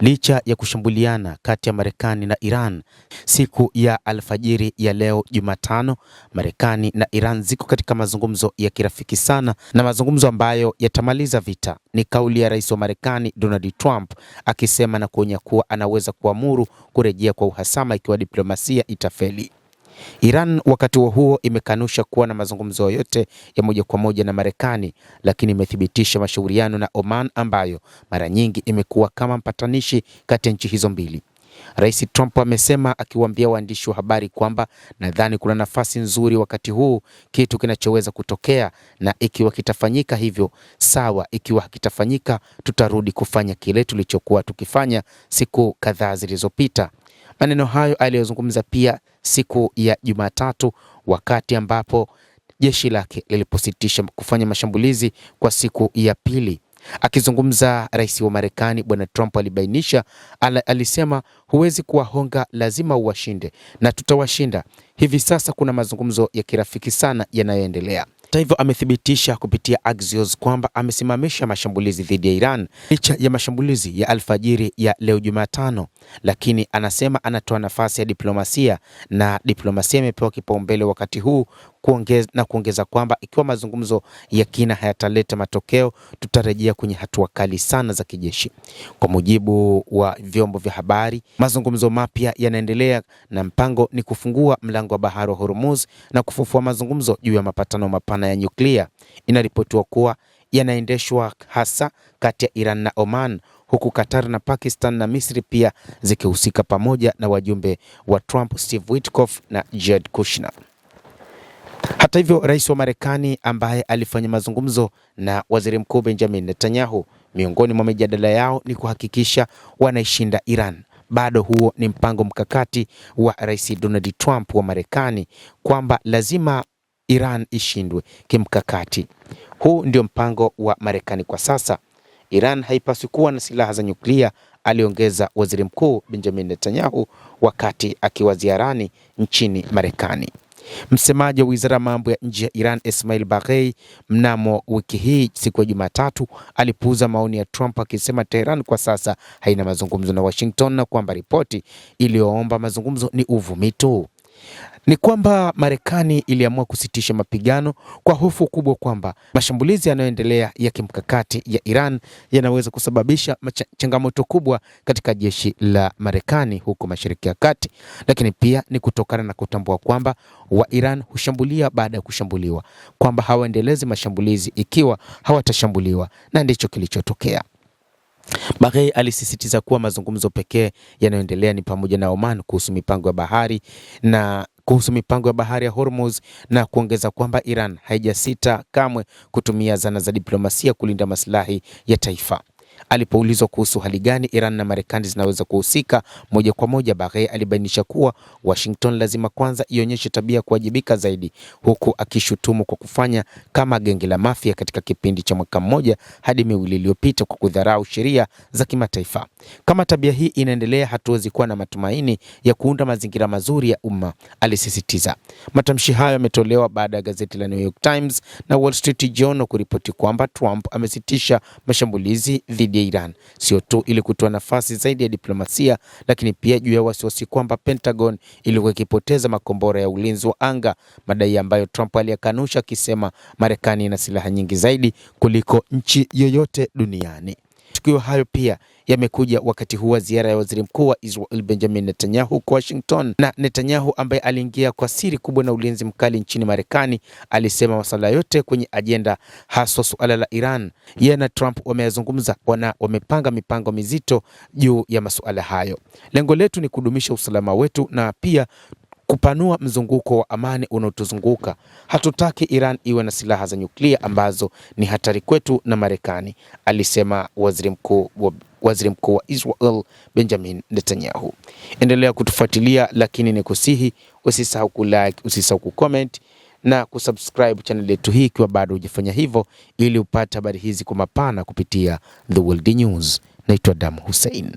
Licha ya kushambuliana kati ya Marekani na Iran siku ya alfajiri ya leo Jumatano, Marekani na Iran ziko katika mazungumzo ya kirafiki sana na mazungumzo ambayo yatamaliza vita. Ni kauli ya rais wa Marekani Donald Trump akisema na kuonya kuwa anaweza kuamuru kurejea kwa uhasama ikiwa diplomasia itafeli. Iran wakati huo imekanusha kuwa na mazungumzo yoyote ya moja kwa moja na Marekani, lakini imethibitisha mashauriano na Oman ambayo mara nyingi imekuwa kama mpatanishi kati ya nchi hizo mbili. Rais Trump amesema akiwaambia waandishi wa habari kwamba nadhani kuna nafasi nzuri wakati huu kitu kinachoweza kutokea, na ikiwa kitafanyika hivyo sawa, ikiwa hakitafanyika tutarudi kufanya kile tulichokuwa tukifanya siku kadhaa zilizopita. Maneno hayo aliyozungumza pia siku ya Jumatatu wakati ambapo jeshi lake lilipositisha kufanya mashambulizi kwa siku ya pili. Akizungumza, rais wa Marekani Bwana Trump alibainisha, alisema huwezi kuwahonga, lazima uwashinde na tutawashinda. Hivi sasa kuna mazungumzo ya kirafiki sana yanayoendelea. Hata hivyo amethibitisha kupitia Axios kwamba amesimamisha mashambulizi dhidi ya Iran licha ya mashambulizi ya alfajiri ya leo Jumatano, lakini anasema anatoa nafasi ya diplomasia na diplomasia imepewa kipaumbele wakati huu, kuongeza kwamba ikiwa mazungumzo ya kina hayataleta matokeo tutarejea kwenye hatua kali sana za kijeshi. Kwa mujibu wa vyombo vya habari, mazungumzo mapya yanaendelea na mpango ni kufungua mlango wa bahari wa Hormuz na kufufua mazungumzo juu ya mapatano mapana ya nyuklia. Inaripotiwa kuwa yanaendeshwa hasa kati ya Iran na Oman, huku Qatar na Pakistan na Misri pia zikihusika pamoja na wajumbe wa Trump Steve Witkoff na Jared Kushner. Hata hivyo, rais wa Marekani ambaye alifanya mazungumzo na waziri mkuu Benjamin Netanyahu, miongoni mwa mijadala yao ni kuhakikisha wanaishinda Iran. Bado huo ni mpango mkakati wa rais Donald Trump wa Marekani kwamba lazima Iran ishindwe kimkakati. Huu ndio mpango wa Marekani kwa sasa. Iran haipaswi kuwa na silaha za nyuklia, aliongeza waziri mkuu Benjamin Netanyahu wakati akiwa ziarani nchini Marekani. Msemaji wa wizara ya mambo ya nje ya Iran Ismail Baghei mnamo wiki hii siku ya Jumatatu alipuuza maoni ya Trump akisema Tehran kwa sasa haina mazungumzo na Washington na kwamba ripoti iliyoomba mazungumzo ni uvumi tu. Ni kwamba Marekani iliamua kusitisha mapigano kwa hofu kubwa kwamba mashambulizi yanayoendelea ya kimkakati ya Iran yanaweza kusababisha changamoto kubwa katika jeshi la Marekani huko Mashariki ya Kati, lakini pia ni kutokana na kutambua kwamba wa Iran hushambulia baada ya kushambuliwa, kwamba hawaendelezi mashambulizi ikiwa hawatashambuliwa, na ndicho kilichotokea. Baghei alisisitiza kuwa mazungumzo pekee yanayoendelea ni pamoja na Oman kuhusu mipango ya bahari ya Hormuz, na kuongeza kwamba Iran haijasita kamwe kutumia zana za diplomasia kulinda maslahi ya taifa. Alipoulizwa kuhusu hali gani Iran na Marekani zinaweza kuhusika moja kwa moja, Baghei alibainisha kuwa Washington lazima kwanza ionyeshe tabia kuwajibika zaidi, huku akishutumu kwa kufanya kama genge la mafia katika kipindi cha mwaka mmoja hadi miwili iliyopita kwa kudharau sheria za kimataifa. Kama tabia hii inaendelea, hatuwezi kuwa na matumaini ya kuunda mazingira mazuri ya umma, alisisitiza. Matamshi hayo yametolewa baada ya gazeti la New York Times na Wall Street Journal kuripoti kwamba Trump amesitisha mashambulizi dhidi ya Iran, sio tu ili kutoa nafasi zaidi ya diplomasia, lakini pia juu ya wasiwasi kwamba Pentagon ilikuwa ikipoteza makombora ya ulinzi wa anga, madai ambayo Trump aliyakanusha akisema Marekani ina silaha nyingi zaidi kuliko nchi yoyote duniani. Tukio hayo pia yamekuja wakati huu wa ziara ya waziri mkuu wa Israel Benjamin Netanyahu kwa Washington, na Netanyahu ambaye aliingia kwa siri kubwa na ulinzi mkali nchini Marekani alisema masuala yote kwenye ajenda, haswa suala la Iran, yeye na Trump wameyazungumza, wamepanga mipango mizito juu ya masuala hayo. Lengo letu ni kudumisha usalama wetu na pia kupanua mzunguko wa amani unaotuzunguka. Hatutaki Iran iwe na silaha za nyuklia ambazo ni hatari kwetu na Marekani, alisema waziri mkuu wa Israel Benjamin Netanyahu. Endelea kutufuatilia, lakini nikusihi usisahau kulike, usisahau kucomment na kusubscribe channel yetu hii ikiwa bado hujafanya hivyo, ili upate habari hizi kwa mapana kupitia The World News. Naitwa Adam Hussein.